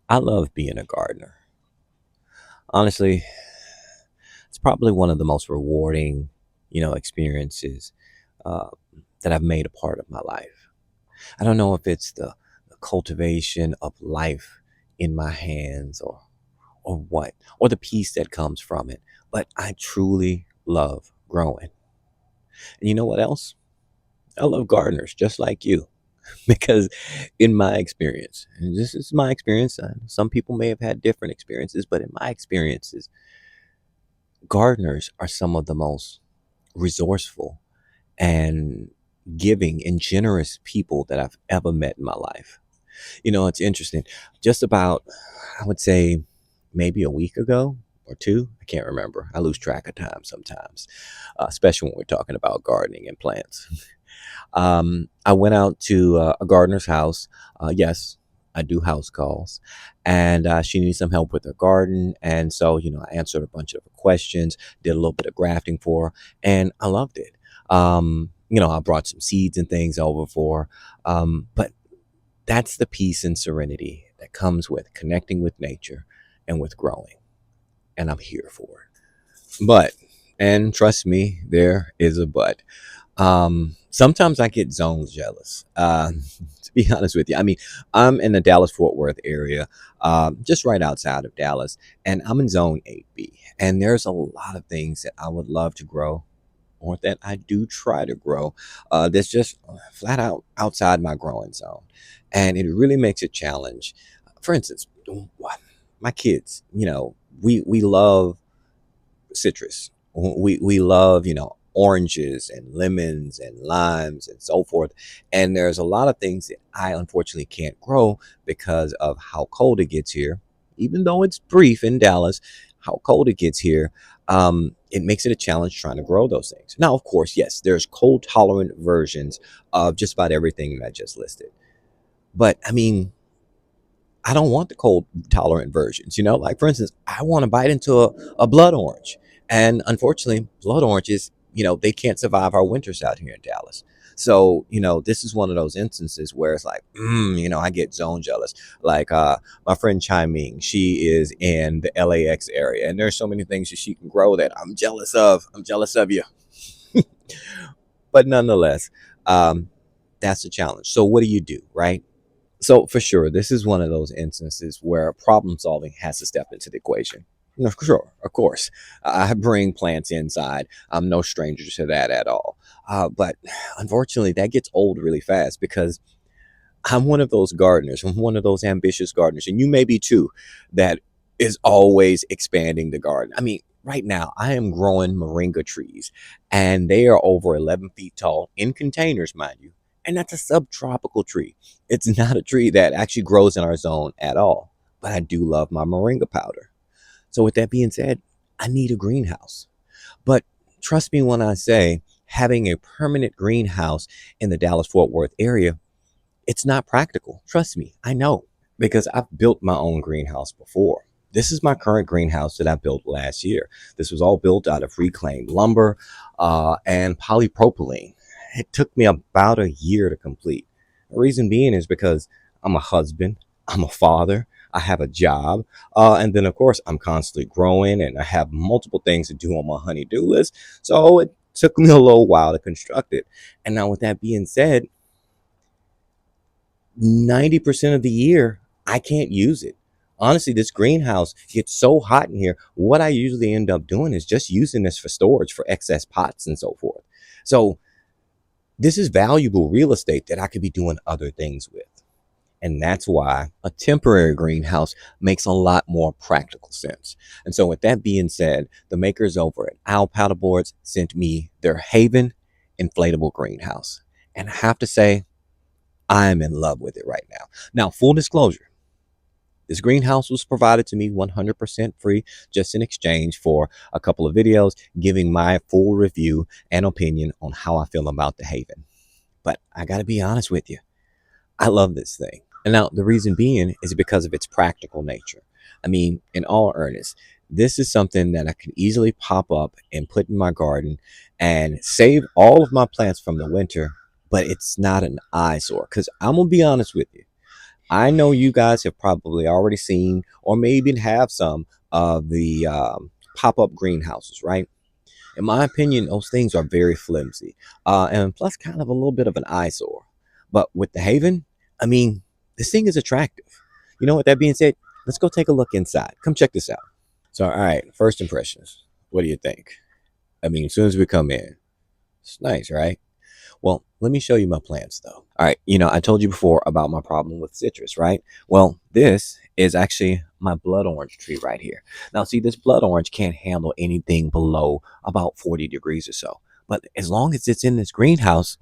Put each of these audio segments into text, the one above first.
I love being a gardener. Honestly, it's probably one of the most rewarding, experiences uh, that I've made a part of my life. I don't know if it's the cultivation of life in my hands or what, or the peace that comes from it, but I truly love growing. And you know what else? I love gardeners just like you. Because in my experience, and this is my experience, some people may have had different experiences, but in my experiences, gardeners are some of the most resourceful and giving and generous people that I've ever met in my life. It's interesting. Just about, I would say, maybe a week ago or two, I can't remember. I lose track of time sometimes, especially when we're talking about gardening and plants. I went out to a gardener's house. Yes, I do house calls, and she needed some help with her garden. And so, I answered a bunch of her questions, did a little bit of grafting for her, and I loved it. I brought some seeds and things over for her. But that's the peace and serenity that comes with connecting with nature and with growing. And I'm here for it. But, and trust me, there is a but. Sometimes I get zone jealous. To be honest with you, I mean, I'm in the Dallas Fort Worth area, just right outside of Dallas, and I'm in Zone 8B. And there's a lot of things that I would love to grow, or that I do try to grow, that's just flat out outside my growing zone, and it really makes a challenge. For instance, my kids, we love citrus. We love, oranges and lemons and limes and so forth. And there's a lot of things that I unfortunately can't grow because of how cold it gets here. Even though it's brief in Dallas, how cold it gets here, it makes it a challenge trying to grow those things. Now, of course, yes, there's cold tolerant versions of just about everything that I just listed. But I mean, I don't want the cold tolerant versions. Like for instance, I want to bite into a blood orange. And unfortunately, blood oranges, they can't survive our winters out here in Dallas. So, this is one of those instances where it's like, I get zone jealous. Like my friend Chai Ming, she is in the LAX area, and there's so many things that she can grow that I'm jealous of. I'm jealous of you. But nonetheless, um, that's the challenge. So what do, right? So for sure, this is one of those instances where problem solving has to step into the equation. For sure, of course. I bring plants inside. I'm no stranger to that at all. But unfortunately, that gets old really fast because I'm one of those gardeners. I'm one of those ambitious gardeners, and you may be too, that is always expanding the garden. I mean, right now, I am growing moringa trees, and they are over 11 feet tall in containers, mind you. And that's a subtropical tree. It's not a tree that actually grows in our zone at all. But I do love my moringa powder. So, with that being said, I need a greenhouse. But trust me when I say having a permanent greenhouse in the Dallas Fort Worth area, it's not practical. Trust me, I know because I've built my own greenhouse before. This is my current greenhouse that I built last year. This was all built out of reclaimed lumber and polypropylene. It took me about a year to complete. The reason being is because I'm a husband, I'm a father, I have a job, and then of course I'm constantly growing and I have multiple things to do on my honey-do list. So it took me a little while to construct it. And now, with that being said, 90% of the year, I can't use it. Honestly, this greenhouse gets so hot in here. What I usually end up doing is just using this for storage for excess pots and so forth. So, this is valuable real estate that I could be doing other things with. And that's why a temporary greenhouse makes a lot more practical sense. And so, with that being said, the makers over at Owl Paddleboards sent me their HAVN inflatable greenhouse. And I have to say, I'm in love with it right now. Now, full disclosure, this greenhouse was provided to me 100% free, just in exchange for a couple of videos giving my full review and opinion on how I feel about the HAVN. But I got to be honest with you, I love this thing. And now the reason being is because of its practical nature. I mean, in all earnest, this is something that I can easily pop up and put in my garden and save all of my plants from the winter, but it's not an eyesore. Because I'm going to be honest with you, I know you guys have probably already seen or maybe have some of the pop-up greenhouses, right? In my opinion, those things are very flimsy, and plus kind of a little bit of an eyesore. But with the Haven, I mean, this thing is attractive. You know, with that being said, let's go take a look inside. Come check this out. So, all right, first impressions. What do you think? I mean, as soon as we come in, it's nice, right? Well, let me show you my plants though. All right, I told you before about my problem with citrus, right? Well, this is actually my blood orange tree right here. Now, see, this blood orange can't handle anything below about 40 degrees or so. But as long as it's in this greenhouse,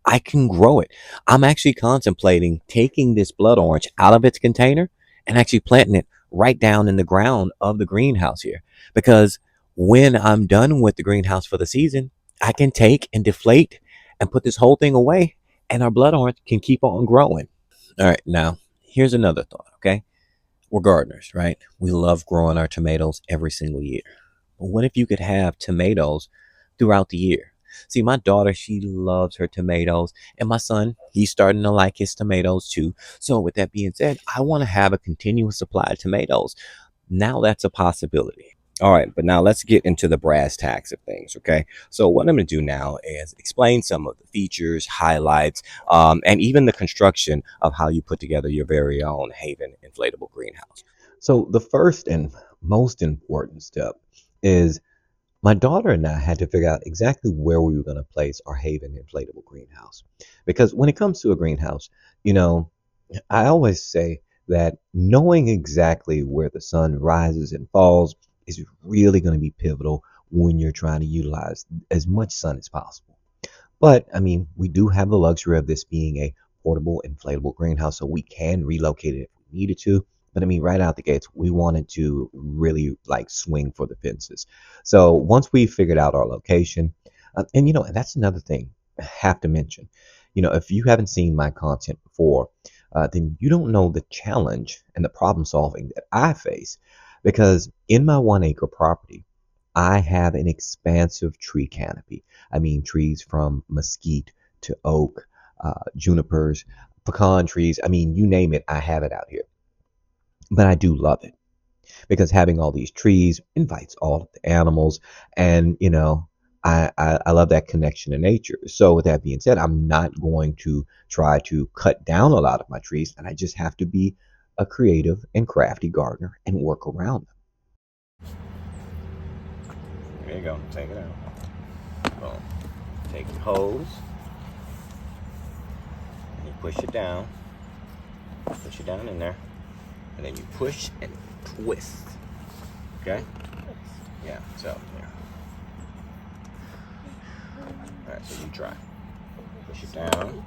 I can grow it. I'm actually contemplating taking this blood orange out of its container and actually planting it right down in the ground of the greenhouse here. Because when I'm done with the greenhouse for the season, I can take and deflate and put this whole thing away, and our blood orange can keep on growing. All right, now here's another thought, okay? We're gardeners, right? We love growing our tomatoes every single year. But what if you could have tomatoes throughout the year? See, my daughter, she loves her tomatoes, and my son, he's starting to like his tomatoes too. So, with that being said, I want to have a continuous supply of tomatoes. Now that's a possibility. All right, but now let's get into the brass tacks of things, okay? So, what I'm going to do now is explain some of the features, highlights, and even the construction of how you put together your very own Haven inflatable greenhouse. So, the first and most important step is my daughter and I had to figure out exactly where we were going to place our Haven inflatable greenhouse. Because when it comes to a greenhouse, you know, I always say that knowing exactly where the sun rises and falls is really going to be pivotal when you're trying to utilize as much sun as possible. But I mean, we do have the luxury of this being a portable inflatable greenhouse, so we can relocate it if we needed to. But I mean, right out the gates, we wanted to really like swing for the fences. So once we figured out our location, and that's another thing I have to mention. If you haven't seen my content before, then you don't know the challenge and the problem solving that I face. Because in my 1 acre property, I have an expansive tree canopy. I mean, trees from mesquite to oak, junipers, pecan trees. I mean, you name it, I have it out here. But I do love it because having all these trees invites all of the animals, and I love that connection to nature. So with that being said, I'm not going to try to cut down a lot of my trees, and I just have to be a creative and crafty gardener and work around them. There you go. Take it out. Boom. Take your hose and you push it down. Push it down in there. And then you push and twist. Okay? Yeah, so here. Alright, so you try. Push it down.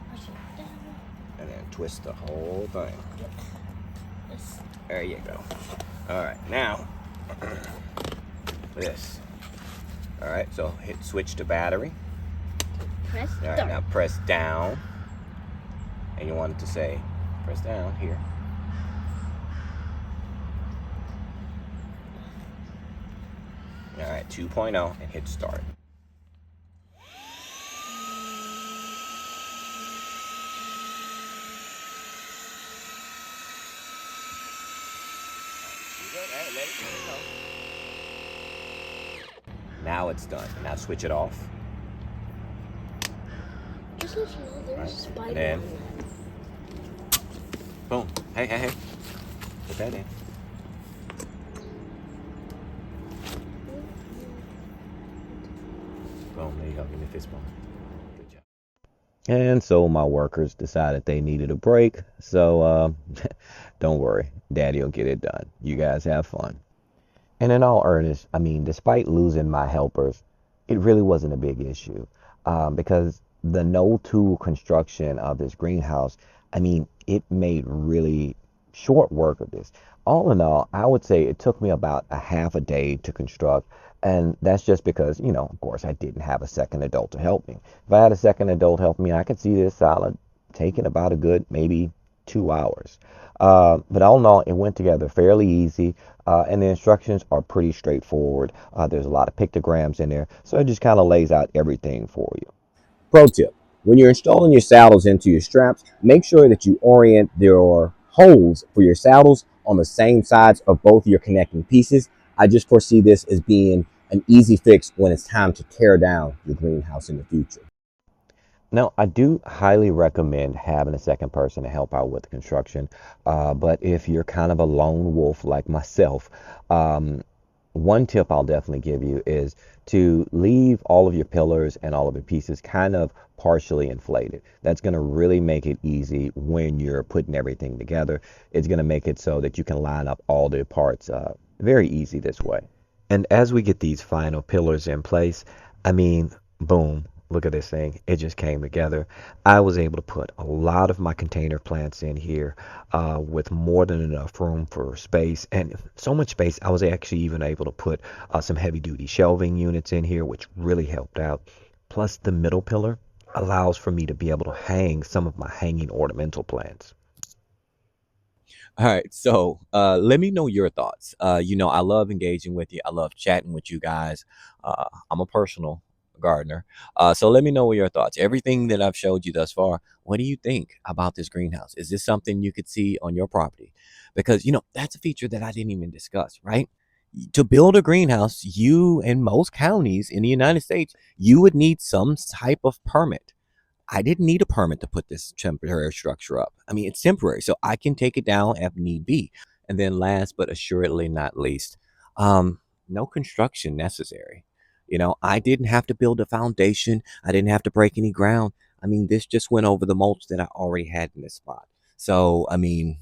And then twist the whole thing. There you go. Alright, now this. Alright, so hit switch to battery. Press Alright, start. now press down. And you want it to say, press down here. Alright, 2.0 and hit start. Now it's done. Now switch it off. Just let you know there's a spider And then, on that. boom. Hey. Put that in. Boom, there you go. Give me a fist bump. Good job. And so my workers decided they needed a break. So don't worry. Daddy will get it done. You guys have fun. And in all earnest, I mean, despite losing my helpers, it really wasn't a big issue because the no-tool construction of this greenhouse, I mean, it made really short work of this. All in all, I would say it took me about a half a day to construct. And that's just because, of course, I didn't have a second adult to help me. If I had a second adult help me, I could see this solid taking about a good maybe 2 hours. But all in all, it went together fairly easy. And the instructions are pretty straightforward. There's a lot of pictograms in there. So it just kind of lays out everything for you. Pro tip. When you're installing your saddles into your straps, make sure that you orient your holes for your saddles on the same sides of both your connecting pieces. I just foresee this as being an easy fix when it's time to tear down your greenhouse in the future. Now, I do highly recommend having a second person to help out with the construction. But if you're kind of a lone wolf like myself, um, one tip I'll definitely give you is to leave all of your pillars and all of your pieces kind of partially inflated. That's going to really make it easy when you're putting everything together. It's going to make it so that you can line up all the parts very easy this way. And as we get these final pillars in place, I mean, boom, look at this thing. It just came together. I was able to put a lot of my container plants in here with more than enough room for space. And so much space, I was actually even able to put some heavy duty shelving units in here, which really helped out. Plus, the middle pillar allows for me to be able to hang some of my hanging ornamental plants. All right, so let me know your thoughts. I love engaging with you. I love chatting with you guys. I'm a personal gardener, so let me know your thoughts. Everything that I've showed you thus far, what do you think about this greenhouse? Is this something you could see on your property? Because that's a feature that I didn't even discuss. Right? To build a greenhouse, you in most counties in the United States, you would need some type of permit. I didn't need a permit to put this temporary structure up. I mean, it's temporary, so I can take it down if need be. And then last but assuredly not least, no construction necessary. I didn't have to build a foundation. I didn't have to break any ground. I mean, this just went over the mulch that I already had in this spot. So, I mean,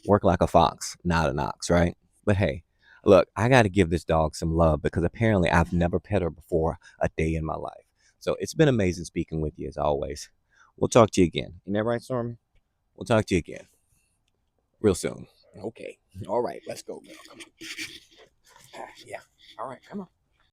work like a fox, not an ox, right? But hey, look, I got to give this dog some love because apparently I've never pet her before a day in my life. So it's been amazing speaking with you as always. We'll talk to you again. Isn't that right, Stormy? We'll talk to you again real soon. Okay. All right. Let's go, girl. Come on. Yeah. All right. Come on.